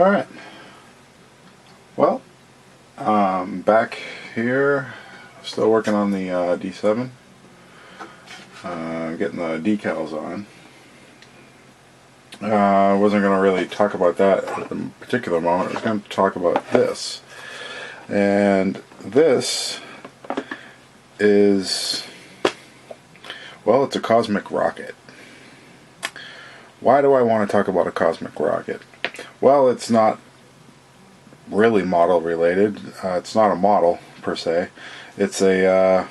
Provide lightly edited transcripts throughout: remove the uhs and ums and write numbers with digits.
Alright, well, back here, still working on the D7, getting the decals on. I wasn't going to really talk about that at the particular moment. I was going to talk about this, and this is, well, it's a cosmic rocket. Why do I want to talk about a cosmic rocket? Well, it's not really model related. It's not a model per se. It's a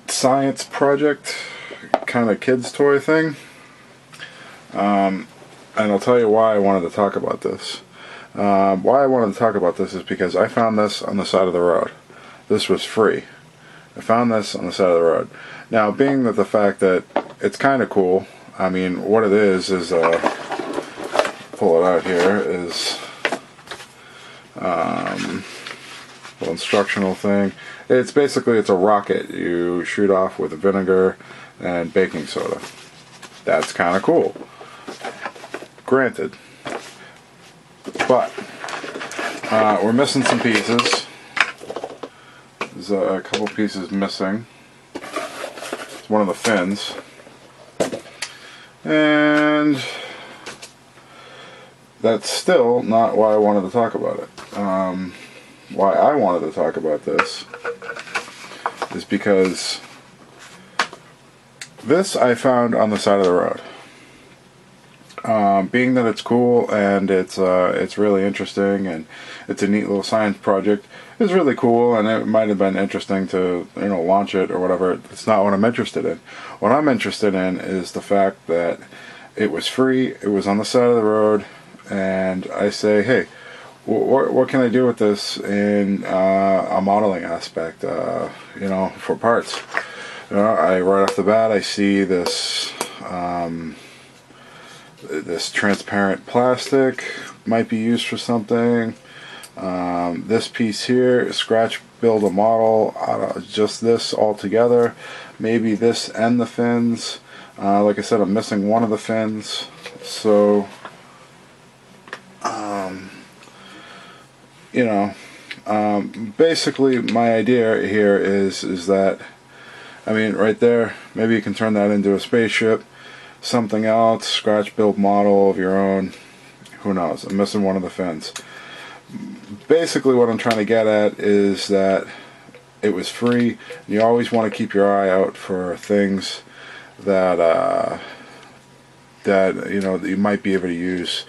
science project, kind of kids toy thing. And I'll tell you why I wanted to talk about this. Why I wanted to talk about this is because I found this on the side of the road. This was free. I found this on the side of the road. Now, being that the fact that it's kind of cool, I mean, what it is pull it out here, is a little instructional thing. It's basically, it's a rocket you shoot off with vinegar and baking soda. That's kind of cool. Granted. But, we're missing some pieces. There's a couple pieces missing. It's one of the fins. And that's still not why I wanted to talk about it. Why I wanted to talk about this is because this I found on the side of the road. Being that it's cool and it's really interesting and it's a neat little science project, it's really cool, and it might have been interesting to, you know, launch it or whatever. It's not what I'm interested in. What I'm interested in is the fact that it was free, it was on the side of the road, and I say, hey, what can I do with this in a modeling aspect, you know, for parts? You know, right off the bat, I see this this transparent plastic might be used for something. This piece here, scratch build a model out of just this all together. Maybe this and the fins. Like I said, I'm missing one of the fins, so you know, basically my idea here is that, I mean, right there, maybe you can turn that into a spaceship, something else, scratch build model of your own, who knows. I'm missing one of the fins. Basically what I'm trying to get at is that it was free. You always want to keep your eye out for things that you know, that you might be able to use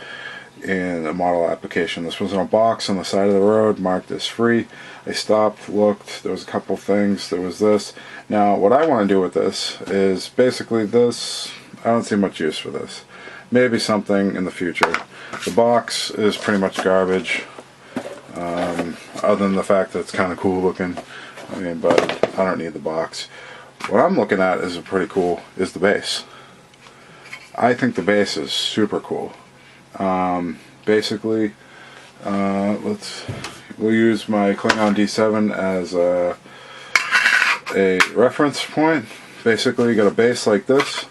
in a model application. This was in a box on the side of the road marked as free. I stopped, looked, there was a couple things, there was this. Now what I want to do with this is basically this. I don't see much use for this. Maybe something in the future. The box is pretty much garbage, other than the fact that it's kind of cool looking. I mean, but I don't need the box. What I'm looking at is is the base. I think the base is super cool. Basically, we'll use my Klingon D7 as a reference point. Basically, you got a base like this.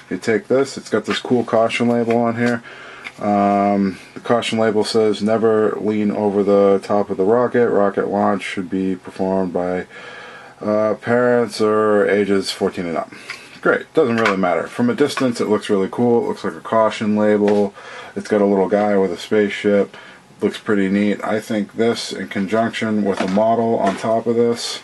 You take this, it's got this cool caution label on here. The caution label says never lean over the top of the rocket. Rocket launch should be performed by parents or ages 14 and up. Great, doesn't really matter. From a distance it looks really cool. It looks like a caution label. It's got a little guy with a spaceship. Looks pretty neat. I think this in conjunction with a model on top of this,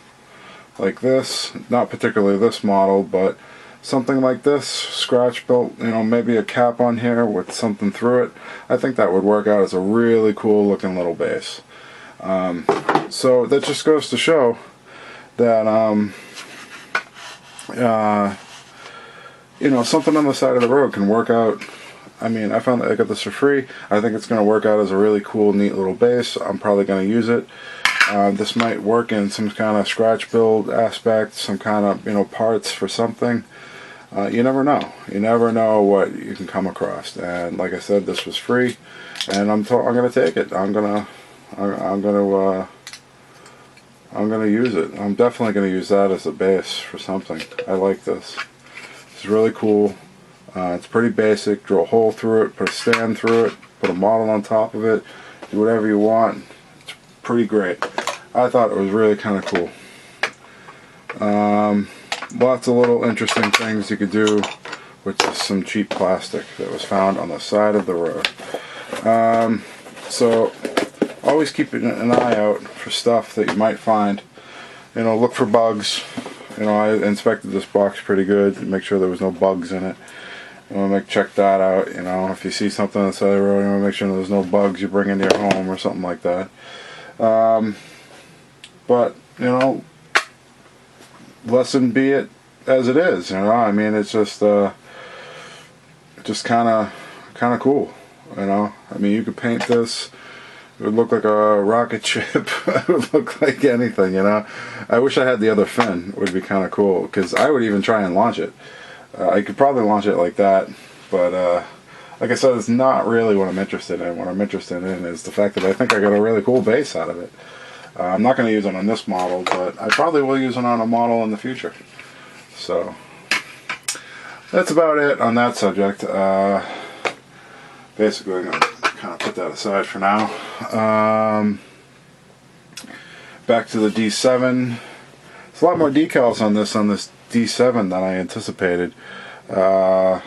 like this, not particularly this model, but something like this, scratch built, you know, maybe a cap on here with something through it. I think that would work out as a really cool looking little base. So that just goes to show that, you know, something on the side of the road can work out. I mean, I found that I got this for free. I think it's going to work out as a really cool, neat little base. I'm probably going to use it. This might work in some kind of scratch build aspect, some kind of, you know, parts for something. You never know. You never know what you can come across. And like I said, this was free, and I'm going to take it. I'm going to use it. I'm definitely going to use that as a base for something. I like this. It's really cool. It's pretty basic. Drill a hole through it, put a stand through it, put a model on top of it, do whatever you want. It's pretty great. I thought it was really kind of cool. Lots of little interesting things you could do with just some cheap plastic that was found on the side of the road. So always keep an eye out for stuff that you might find. You know, look for bugs. You know, I inspected this box pretty good to make sure there was no bugs in it. You want to check that out. You know, if you see something on the side of the road, you want to make sure there's no bugs you bring into your home or something like that. But you know, lesson be it as it is. You know, I mean, it's just kind of cool. You know, I mean, you could paint this. It would look like a rocket ship. It would look like anything, you know. I wish I had the other fin. It would be kind of cool, because I would even try and launch it. I could probably launch it like that, but like I said, it's not really what I'm interested in. What I'm interested in is the fact that I think I got a really cool base out of it. I'm not going to use it on this model, but I probably will use it on a model in the future. So that's about it on that subject. Basically, I'm going to kind of put that aside for now. Back to the D7. There's a lot more decals on this D7 than I anticipated. I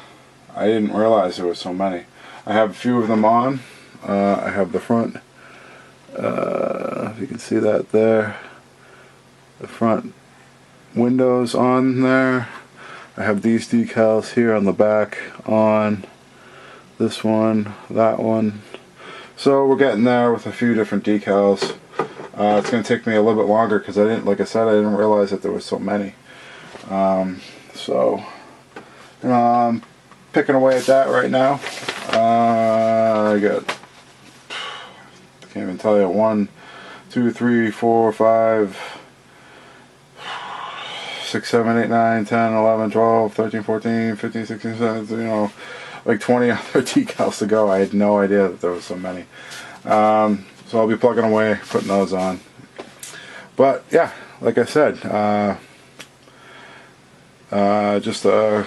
didn't realize there were so many. I have a few of them on. I have the front, if you can see that there, the front windows on there. I have these decals here on the back on. This one, that one. So we're getting there with a few different decals. It's going to take me a little bit longer because like I said, I didn't realize that there was so many. So, you know, I'm picking away at that right now. I got, I can't even tell you, 1, 2, 3, 4, 5, 6, 7, 8, 9, 10, 11, 12, 13, 14, 15, 16, 17, you know, like 20 other decals to go. I had no idea that there was so many. So I'll be plugging away, putting those on. But yeah, like I said, just a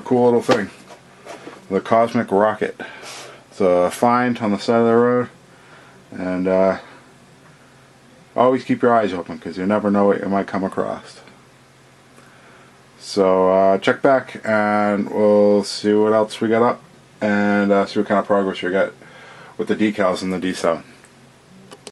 cool little thing. The Cosmic Rocket. It's a find on the side of the road, and always keep your eyes open because you never know what you might come across. So check back and we'll see what else we got up, and see what kind of progress we got with the decals in the D7.